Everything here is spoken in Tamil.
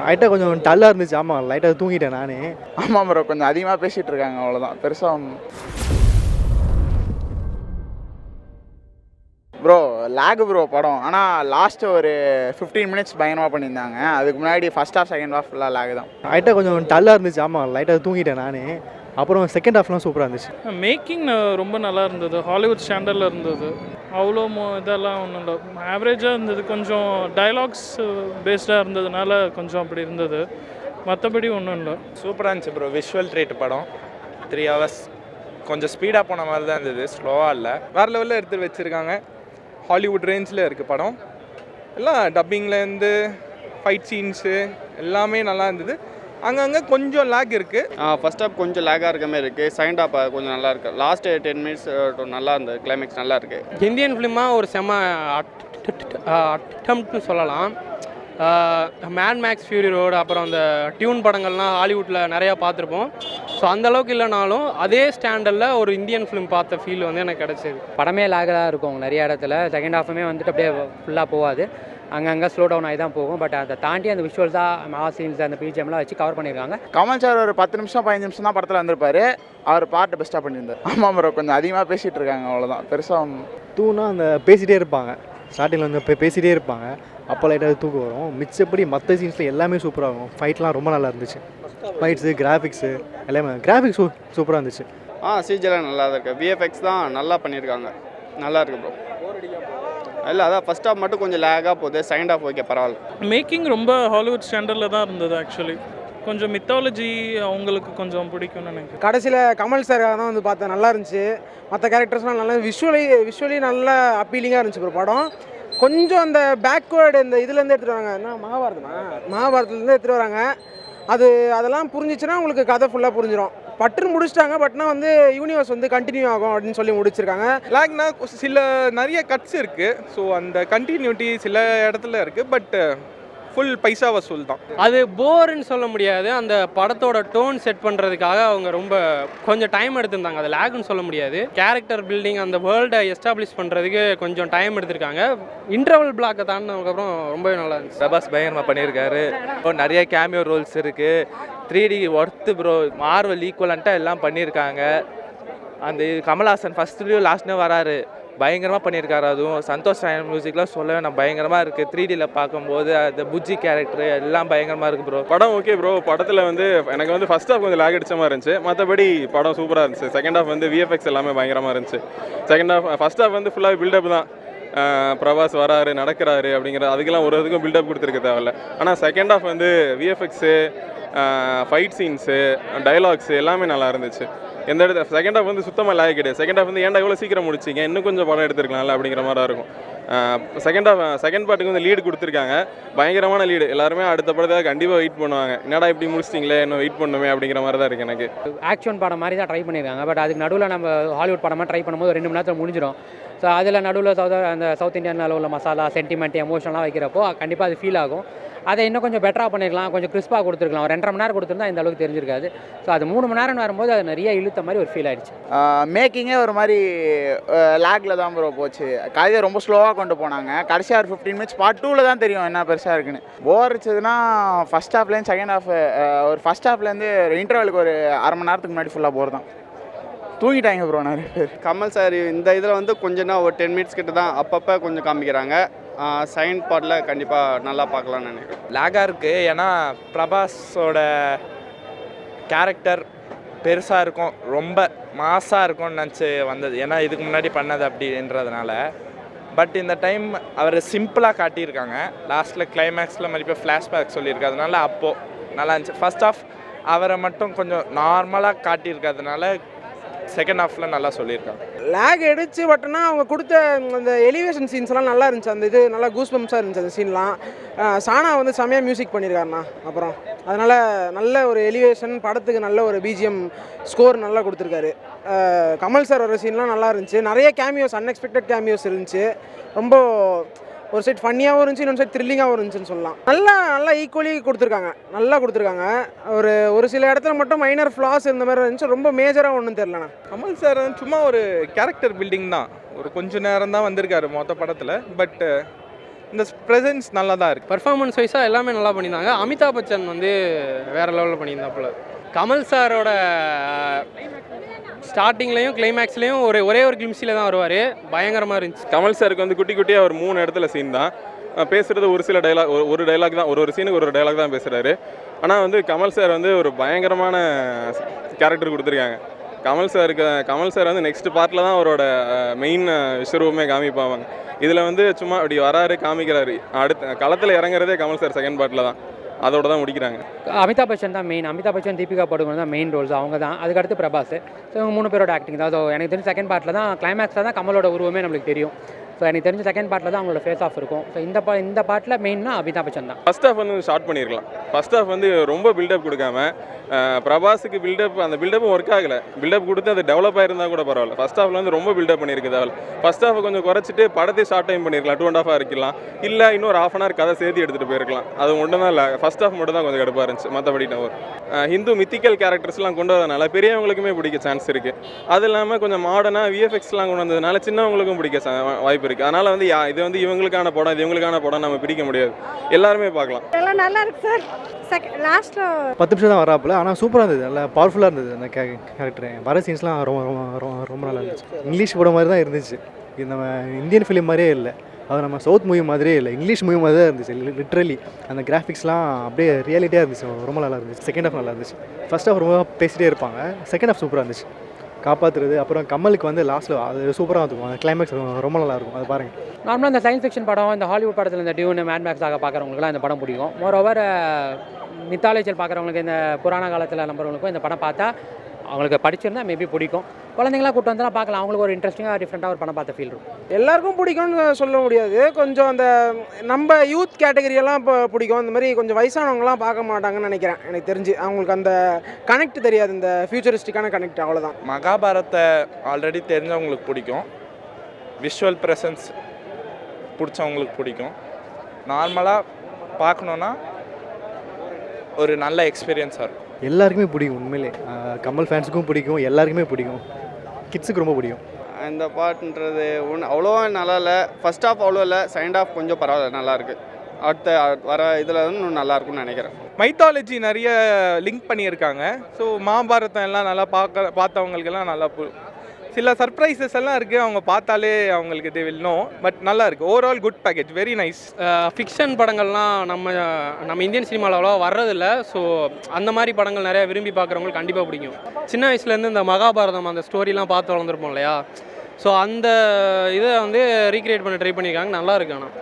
லைட்டாக கொஞ்சம் டல்லாக இருந்துச்சு. ஆமாம், லைட்டாக தூங்கிட்டேன் நானே. ஆமாம் ப்ரோ, கொஞ்சம் அதிகமாக பேசிகிட்டு இருக்காங்க, அவ்வளோதான். பெருசாக ஒன்றும் ப்ரோ லேக் ப்ரோ படம். ஆனால் லாஸ்ட்டு ஒரு 15 மினிட்ஸ் பயங்கரமாக பண்ணியிருந்தாங்க. அதுக்கு முன்னாடி ஃபஸ்ட் ஹாஃப் செகண்ட் ஹாஃப் ஃபுல்லாக லேக் தான். லைட்டாக கொஞ்சம் டல்லாக இருந்துச்சு. ஆமாம், லைட்டாக தூங்கிட்டேன் நானே. அப்புறம் செகண்ட் ஹாஃப்லாம் சூப்பராக இருந்துச்சு. மேக்கிங் ரொம்ப நல்லா இருந்தது, ஹாலிவுட் ஸ்டாண்டர்டில் இருந்தது. அவ்வளோ இதெல்லாம் ஒன்றும் இல்லை, ஆவரேஜாக இருந்தது. கொஞ்சம் டைலாக்ஸ் பேஸ்டாக இருந்ததுனால கொஞ்சம் அப்படி இருந்தது, மற்றபடி ஒன்றும் இல்லை. சூப்பராக இருந்துச்சு ப்ரோ. விஷுவல் ட்ரீட் படம் 3 hours கொஞ்சம் ஸ்பீடாக போன மாதிரி தான் இருந்தது, ஸ்லோவாக இல்லை. வேறு லெவலில் எடுத்து வச்சுருக்காங்க. ஹாலிவுட் ரேஞ்சில் இருக்குது படம். எல்லாம் டப்பிங்லேருந்து ஃபைட் சீன்ஸு எல்லாமே நல்லா இருந்தது. அங்கங்கே கொஞ்சம் லேக் இருக்குது. ஃபஸ்ட் ஹாஃப் கொஞ்சம் லேக்காக இருக்க மாதிரி இருக்குது. செகண்ட் ஹாஃப் கொஞ்சம் நல்லா இருக்குது. லாஸ்ட் 10 மினிட்ஸ் நல்லா இருந்தது. கிளைமேக்ஸ் நல்லா இருக்குது. இந்தியன் ஃபிலிமாக ஒரு செம்ம அட்டம்ப்ட்னு சொல்லலாம். மேட் மேக்ஸ் ஃபியூரி ரோடு, அப்புறம் அந்த டியூன் படங்கள்லாம் ஹாலிவுட்டில் நிறையா பார்த்துருப்போம். ஸோ அந்தளவுக்கு இல்லைனாலும் அதே ஸ்டாண்டர்டில் ஒரு இந்தியன் ஃபிலிம் பார்த்த ஃபீல் வந்து எனக்கு கிடச்சிது. படமே லேகாக இருக்கும் நிறைய இடத்துல. செகண்ட் ஹாஃபுமே வந்துட்டு அப்படியே ஃபுல்லாக போகாது, அங்கங்கே ஸ்லோ டவுன் ஆகி தான் போகும். பட் அதை தாண்டி அந்த விஷுவல்ஸாக மாஸ் சீன்ஸ் அந்த பிஜிஎம்லாம் வச்சு கவர் பண்ணியிருக்காங்க. கமல் சார் ஒரு 10 நிமிஷம் 15 நிமிஷம் தான் படத்தில் வந்திருப்பார். அவர் பார்ட்டை பெஸ்ட்டாக பண்ணியிருந்தார். ஆமாம் ப்ரோ, கொஞ்சம் அதிகமாக பேசிகிட்டு இருக்காங்க, அவ்வளோதான். பெருசாக ஒன்றும். தூணா அந்த பேசிகிட்டே இருப்பாங்க, ஸ்டார்டிங்கில் வந்து பேசிகிட்டே இருப்பாங்க, அப்போ லைட்டாக தூக்கம் வரும். மிச்சப்படி மற்ற சீன்ஸில் எல்லாமே சூப்பராக இருக்கும். ஃபைட்லாம் ரொம்ப நல்லா இருந்துச்சு. ஃபைட்ஸு, கிராஃபிக்ஸு எல்லாமே. கிராஃபிக்ஸ் சூப்பராக இருந்துச்சு. சிஜிலாம் நல்லா தான் இருக்குது. விஎஃப்எக்ஸ் தான் நல்லா பண்ணியிருக்காங்க, நல்லா இருக்குது ப்ரோ. இல்லை அதான் ஃபஸ்ட் ஹாஃப் மட்டும் கொஞ்சம் லேக்காக போகுது. செகண்ட் ஹாஃப் ஓகே, பரவாயில்ல. மேக்கிங் ரொம்ப ஹாலிவுட் ஸ்டாண்டர்டில் தான் இருந்தது. ஆக்சுவலி கொஞ்சம் மித்தாலஜி அவங்களுக்கு கொஞ்சம் பிடிக்கும்னு நினைக்கிறேன். கடைசியில் கமல் சார் தான் வந்து பார்த்தேன், நல்லா இருந்துச்சு. மற்ற கேரக்டர்ஸ்லாம் நல்லா விஷுவலி நல்லா அப்பீலிங்காக இருந்துச்சு ப்ரோ படம். கொஞ்சம் அந்த பேக்வேர்டு இந்த இதுலேருந்து எடுத்துகிட்டு வராங்க, என்ன மகாபாரதத்துலேருந்து எடுத்துகிட்டு வராங்க. அதெல்லாம் புரிஞ்சிச்சுன்னா உங்களுக்கு கதை ஃபுல்லாக புரிஞ்சிடும். பட்டுன்னு முடிச்சிட்டாங்க. பட்னா வந்து யூனிவர்ஸ் வந்து கண்டினியூ ஆகும் அப்படின்னு சொல்லி முடிச்சிருக்காங்க. லேக்னா சில நிறைய கட்ஸ் இருக்குது. ஸோ அந்த கண்டினியூட்டி சில இடத்துல இருக்குது. பட் ஃபுல் பைசா வசூல் தான். அது போர்ன்னு சொல்ல முடியாது. அந்த படத்தோட டோன் செட் பண்ணுறதுக்காக அவங்க ரொம்ப கொஞ்சம் டைம் எடுத்திருந்தாங்க. அது லேக்னு சொல்ல முடியாது. கேரக்டர் பில்டிங், அந்த வேர்ல்டை எஸ்டாப்ளிஷ் பண்ணுறதுக்கு கொஞ்சம் டைம் எடுத்திருக்காங்க. இன்டர்வல் பிளாக்கை தாண்டினதுக்கப்புறம் ரொம்பவே நல்லா இருந்துச்சு. பிரபாஸ் பயங்கரமாக பண்ணியிருக்காரு. நிறைய கேமியோ ரோல்ஸ் இருக்குது. 3D worth bro. மார்வல் ஈக்குவலண்ட்டாக எல்லாம் பண்ணியிருக்காங்க. அந்த கமல்ஹாசன் ஃபஸ்ட்லேயும் லாஸ்ட்லேயும் வராரு, பயங்கரமாக பண்ணியிருக்காரு. அதுவும் சந்தோஷ் ராயன் மியூசிக்லாம் சொல்லவே நான் பயங்கரமாக இருக்குது. 3Dயில் பார்க்கும்போது அந்த புஜ்ஜி கேரக்டர் எல்லாம் பயங்கரமாக இருக்குது ப்ரோ. படம் ஓகே ப்ரோ. படத்தில் வந்து எனக்கு வந்து ஃபஸ்ட் ஹாஃப் கொஞ்சம் லேக் அடிச்ச மாதிரி இருந்துச்சு. மற்றபடி படம் சூப்பராக இருந்துச்சு. செகண்ட் ஹாஃப் வந்து விஎஃப்எக்ஸ் எல்லாமே பயங்கரமாக இருந்துச்சு. ஃபஸ்ட் ஹாஃப் வந்து ஃபுல்லாக பில்டப் தான். பிரபாஸ் வராரு, நடக்கிறாரு அப்படிங்கிற அதுக்கெல்லாம் ஒரு இதுக்கும் பில்டப் கொடுத்துருக்க தேவையில்ல. ஆனால் செகண்ட் ஹாஃப் வந்து விஎஃப்எக்ஸு, ஃபைட் சீன்ஸு, டைலாக்ஸு எல்லாமே நல்லா இருந்துச்சு. எந்த இடத்துல செகண்ட் ஹாஃப் வந்து சுத்தமாக லேக் கிடையாது. செகண்ட் ஹாஃப் வந்து ஏன்டா இவ்வளோ சீக்கிரம் முடிச்சிங்க, இன்னும் கொஞ்சம் படம் எடுத்துருக்கலாம்ல அப்படிங்கிற மாதிரி தான் இருக்கும். செகண்ட் பார்ட்டுக்கு வந்து லீடு கொடுத்துருக்காங்க, பயங்கரமான லீடு. எல்லாருமே அடுத்த படத்தை கண்டிப்பாக வெயிட் பண்ணுவாங்க. என்னடா இப்படி முடிச்சிட்டிங்களே, இன்னும் வெயிட் பண்ணுமே அப்படிங்கிற மாதிரி தான் இருக்குது எனக்கு. ஆக்ஷன் படம் மாதிரி தான் ட்ரை பண்ணியிருக்காங்க. பட் அதுக்கு நடுவில் நம்ம ஹாலிவுட் படமாக ட்ரை பண்ணும்போது 2 மணி நேரத்தில் முடிஞ்சிடும். ஸோ அதில் நடுவில் சவுத் இந்தியனில் உள்ள மசாலா, சென்டிமெண்ட், எமோஷனெலாம் வைக்கிறப்போ கண்டிப்பாக அது ஃபீல் ஆகும். அதை இன்னும் கொஞ்சம் பெட்டராக பண்ணியிருக்கலாம், கொஞ்சம் கிறிஸ்பாக கொடுத்துருக்கலாம். ஒரு 2.5 மணி நேரம் கொடுத்துருந்தா இந்த அளவுக்கு தெரிஞ்சிருக்காது. ஸோ அது 3 மணி நேரம் வரும்போது அது நிறைய இழுத்த மாதிரி ஒரு ஃபீல் ஆகிடுச்சு. மேக்கிங்கே ஒரு மாதிரி லேக்கில் தான் ப்ரோ போச்சு. கதையை ரொம்ப ஸ்லோவாக கொண்டு போனாங்க. கடைசியாக ஒரு 15 மினிட்ஸ் பார்ட் 2ல் தான் தெரியும் என்ன பெருசாக இருக்குன்னு. போர் அடிச்சதுன்னா ஃபஸ்ட் ஹாஃப்லேருந்து செகண்ட் ஹாஃப், ஒரு ஃபஸ்ட் ஹாஃப்லேருந்து இன்டர்வலுக்கு ஒரு அரை மணி நேரத்துக்கு முன்னாடி ஃபுல்லாக போர் தான். தூங்கிட்டாங்க ப்ரோ நிறைய பேர். கமல் சார் இந்த இதில் வந்து கொஞ்சம்னா ஒரு 10 மினிட்ஸ் கிட்ட தான் அப்பப்போ கொஞ்சம் காமிக்கிறாங்க. செகண்ட் பார்ட்டில் கண்டிப்பாக நல்லா பார்க்கலான்னு நினைக்கிறேன். லேகாக இருக்குது. ஏன்னா பிரபாஸோட கேரக்டர் பெருசாக இருக்கும், ரொம்ப மாஸாக இருக்கும்னு நினச்சி வந்தது. ஏன்னா இதுக்கு முன்னாடி பண்ணது அப்படின்றதுனால. பட் இந்த டைம் அவர் சிம்பிளாக காட்டியிருக்காங்க. லாஸ்ட்டில் கிளைமேக்ஸில் மறுபடியும் ஃப்ளாஷ்பேக் சொல்லியிருக்கிறதுனால அப்போது நல்லா இருந்துச்சு. ஃபஸ்ட் ஆஃப் அவரை மட்டும் கொஞ்சம் நார்மலாக காட்டியிருக்கிறதுனால செகண்ட் ஹாஃபில் நல்லா சொல்லியிருக்காங்க. லேக் அடிச்சு பட்னா அவங்க கொடுத்த அந்த எலிவேஷன் சீன்ஸ்லாம் நல்லா இருந்துச்சு. அந்த இது நல்லா கூஸ்பம்ஸாக இருந்துச்சு அந்த சீன்லாம். சானா வந்து செமையாக மியூசிக் பண்ணியிருக்காருண்ணா. அப்புறம் அதனால் நல்ல ஒரு எலிவேஷன், படத்துக்கு நல்ல ஒரு பிஜிஎம் ஸ்கோர் நல்லா கொடுத்துருக்காரு. கமல் சார் வர சீன்லாம் நல்லா இருந்துச்சு. நிறைய கேமியோஸ், அன்எக்ஸ்பெக்டட் கேமியோஸ் இருந்துச்சு. ரொம்ப ஒரு சைட் ஃபன்னியாகவும் இருந்துச்சு, இன்னொரு சைட் த்ரில்லிங்காகவும் இருந்துச்சுன்னு சொல்லலாம். நல்லா ஈக்குவலி கொடுத்துருக்காங்க. ஒரு சில இடத்துல மட்டும் மைனர் ஃப்ளாஸ் இருந்த மாதிரி இருந்துச்சு. ரொம்ப மேஜராக ஒன்றும் தெரிலண்ணா. கமல் சார் சும்மா ஒரு கேரக்டர் பில்டிங் தான். ஒரு கொஞ்ச நேரம் தான் வந்திருக்காரு மொத்த படத்தில். பட் இந்த ப்ரெசன்ஸ் நல்லா தான் இருக்குது. பர்ஃபார்மன்ஸ் வைஸாக எல்லாமே நல்லா பண்ணியிருந்தாங்க. அமிதாப் பச்சன் வந்து வேறு லெவலில் பண்ணியிருந்தாப்புல. கமல் சாரோட ஸ்டார்டிங்லேயும் கிளைமேக்ஸ்லேயும் ஒரே ஒரு கிளிம்ஸில் தான் வருவார். பயங்கரமாக இருந்துச்சு. கமல் சாருக்கு வந்து குட்டி குட்டியாக ஒரு 3 இடத்துல சீன் தான் பேசுகிறது. ஒரு சில டைலாக் ஒரு டைலாக் தான், ஒரு சீனுக்கு ஒரு டைலாக் தான் பேசுகிறாரு. ஆனால் வந்து கமல் சார் வந்து ஒரு பயங்கரமான கேரக்டர் கொடுத்துருக்காங்க. கமல் சார் வந்து நெக்ஸ்ட் பார்ட்டில் தான் அவரோட மெயின் விஸ்வரூபமே காமிப்பாங்க. இதில் வந்து சும்மா அப்படி வராரு காமிக்கிறாரு. அடுத்த களத்தில் இறங்குறதே கமல் சார் செகண்ட் பார்ட்டில் தான், அதோட தான் முடிக்கிறாங்க. அமிதாப் பச்சன் தான் மெயின். அமிதாப் பச்சன், தீபிகா படுகோன் தான் மெயின் ரோல்ஸ். அவங்க தான். அதுக்கடுத்து பிரபாஸ். ஸோ இவங்க 3 பேரோட ஆக்டிங் தான். ஸோ எனக்கு தெரிஞ்ச செகண்ட் பார்ட்டில் தான், கிளைமேக்ஸில் தான் கமலோட உருவமே நம்மளுக்கு தெரியும். ஸோ எனக்கு தெரிஞ்ச செகண்ட் பார்ட்டில் தான் அவங்களோட ஃபேஸ் ஆஃப் இருக்கும். ஸோ இந்த பார்ட்டில் மெயின்னா அமிதாப் பச்சன் தான். ஃபர்ஸ்ட் ஹாஃப் வந்து ஷார்ட் பண்ணியிருக்கலாம். ஃபர்ஸ்ட் ஹாஃப் வந்து ரொம்ப பில்டப் கொடுக்காம பிரபாஸுக்கு அந்த பில்டப்பும் ஒர்க் ஆகலை. பில்டப் கொடுத்து அது டெவலப் ஆயிருந்தால் கூட பரவாயில்ல. ஃபர்ஸ்ட் ஹாஃபில் வந்து ரொம்ப பில்டப் பண்ணியிருக்கு தேவை. ஃபர்ஸ்ட் ஹாஃபை கொஞ்சம் குறைச்சிட்டு படத்தை ஷார்ட் டைம் பண்ணியிருக்கலாம். 2.5 hour இருக்கலாம். இல்லை இன்னொரு ½ hour கதை சேர்த்து எடுத்துகிட்டு போயிருக்கலாம். அது மட்டும் தான் இல்லை. ஃபர்ஸ்ட் ஹாஃப் மட்டும் தான் கொஞ்சம் கடுப்பாக இருந்துச்சு. மற்றபடி ஹிந்து மித்திக்கல் கேரக்டர்ஸ்லாம் கொண்டு வரதுனால பெரியவங்களுக்குமே பிடிக்க சான்ஸ் இருக்குது. அது இல்லாமல் கொஞ்சம் மாடர்னாக விஎஃப்எக்ஸ்லாம் கொண்டு வந்ததுனால சின்னவங்களுக்கும் பிடிக்க வாய்ப்பு இருக்குது. அதனால் வந்து இது வந்து இவங்களுக்கான படம், இது இவங்களுக்கான படம் நம்ம பிரிக்க முடியாது. எல்லாருமே பார்க்கலாம். எல்லாம் நல்லா இருக்கு சார். லாஸ்ட்டில் 10 நிமிஷம் தான் வராப்புல, ஆனால் சூப்பராக இருந்தது. நல்லா பவர்ஃபுல்லாக இருந்தது அந்த கேரக்டர். வர சீன்ஸ்லாம் ரொம்ப நல்லா இருந்துச்சு. இங்கிலீஷ் படம் மாதிரி தான் இருந்துச்சு. இது நம்ம இந்தியன் ஃபிலிம் மாதிரியே இல்லை. அது நம்ம சவுத் மூவி மாதிரியே இல்லை, இங்கிலீஷ் மூவி மாதிரி தான் இருந்துச்சு. லிட்ரலி அந்த கிராஃபிக்ஸ்லாம் அப்படியே ரியாலிட்டியாக இருந்துச்சு. ரொம்ப நல்லா இருந்துச்சு. செகண்ட் ஹாஃப் நல்லா இருந்துச்சு. ஃபர்ஸ்ட் ஹாஃப் ரொம்ப பேசிகிட்டே இருப்பாங்க. செகண்ட் ஹாஃப் சூப்பராக இருந்துச்சு. காப்பாற்றுறது. அப்புறம் கமலுக்கு வந்து லாஸ்ட்டில் அது சூப்பராக இருக்கும். அந்த கிளைமேக்ஸ் ரொம்ப நல்லாயிருக்கும். அது பாருங்கள். நார்மலாக இந்த சயின்ஸ் ஃபிக்ஷன் படம், இந்த ஹாலிவுட் படத்தில் இந்த டியூன், மேட் மேக்ஸாக பார்க்குறவங்களுக்குலாம் இந்த படம் பிடிக்கும். மோரோவர் மித்தாலஜியில் பார்க்குறவங்களுக்கு, இந்த புராண காலத்தில் நம்புறவங்களுக்கும் இந்த படம் பார்த்தா அவங்களுக்கு படிச்சிருந்தா மேபி பிடிக்கும். குழந்தைங்களாம் கூட்டு வந்தால் பார்க்கலாம். அவங்களுக்கு ஒரு இன்ட்ரெஸ்டிங்காக டிஃப்ரெண்ட்டாக ஒரு படம் பார்த்த ஃபீல் இருக்கும். எல்லாருக்கும் பிடிக்கும்னு சொல்ல முடியாது. கொஞ்சம் அந்த நம்ம யூத் கேட்டகரியெல்லாம் இப்போ பிடிக்கும். இந்த மாதிரி கொஞ்சம் வயசானவங்களாம் பார்க்க மாட்டாங்கன்னு நினைக்கிறேன். எனக்கு தெரிஞ்சு அவங்களுக்கு அந்த கனெக்ட் தெரியாது, இந்த ஃபியூச்சரிஸ்டிக்கான கனெக்ட். அவ்வளோதான். மகாபாரத்தை ஆல்ரெடி தெரிஞ்சவங்களுக்கு பிடிக்கும். விஷுவல் ப்ரெசன்ஸ் பிடிச்சவங்களுக்கு பிடிக்கும். நார்மலாக பார்க்கணுன்னா ஒரு நல்ல எக்ஸ்பீரியன்ஸாக இருக்கும். எல்லாருக்குமே பிடிக்கும். உண்மையிலே கமல் ஃபேன்ஸுக்கும் பிடிக்கும், எல்லாருக்குமே பிடிக்கும். கிட்ஸுக்கு ரொம்ப பிடிக்கும். இந்த பாட்டுன்றது அவ்வளோவா நல்லா இல்லை. ஃபர்ஸ்ட் ஹாஃப் அவ்வளோ இல்லை, செகண்ட் ஹாஃப் கொஞ்சம் பரவாயில்ல, நல்லாயிருக்கு. அடுத்த வர இதில் இன்னும் நல்லாயிருக்கும்னு நினைக்கிறேன். மைத்தாலஜி நிறைய லிங்க் பண்ணியிருக்காங்க. ஸோ மகாபாரதம் எல்லாம் நல்லா பார்த்தவங்களுக்கெல்லாம் நல்லா சில சர்ப்ரைசஸ் எல்லாம் இருக்குது. அவங்க பார்த்தாலே அவங்களுக்கு தே வில் நோ. பட் நல்லா இருக்குது. Overall good package, very nice. Fiction படங்கள்லாம் நம்ம இந்தியன் சினிமாவில் அவ்வளோவா வர்றதில்ல. ஸோ அந்த மாதிரி படங்கள் நிறையா விரும்பி பார்க்குறவங்களுக்கு கண்டிப்பாக பிடிக்கும். சின்ன வயசுலேருந்து இந்த மகாபாரதம் அந்த ஸ்டோரிலாம் பார்த்து வளர்ந்துருப்போம் இல்லையா? ஸோ அந்த இதை வந்து ரீக்ரியேட் பண்ண ட்ரை பண்ணியிருக்காங்க. நல்லா இருக்கு. ஆனால்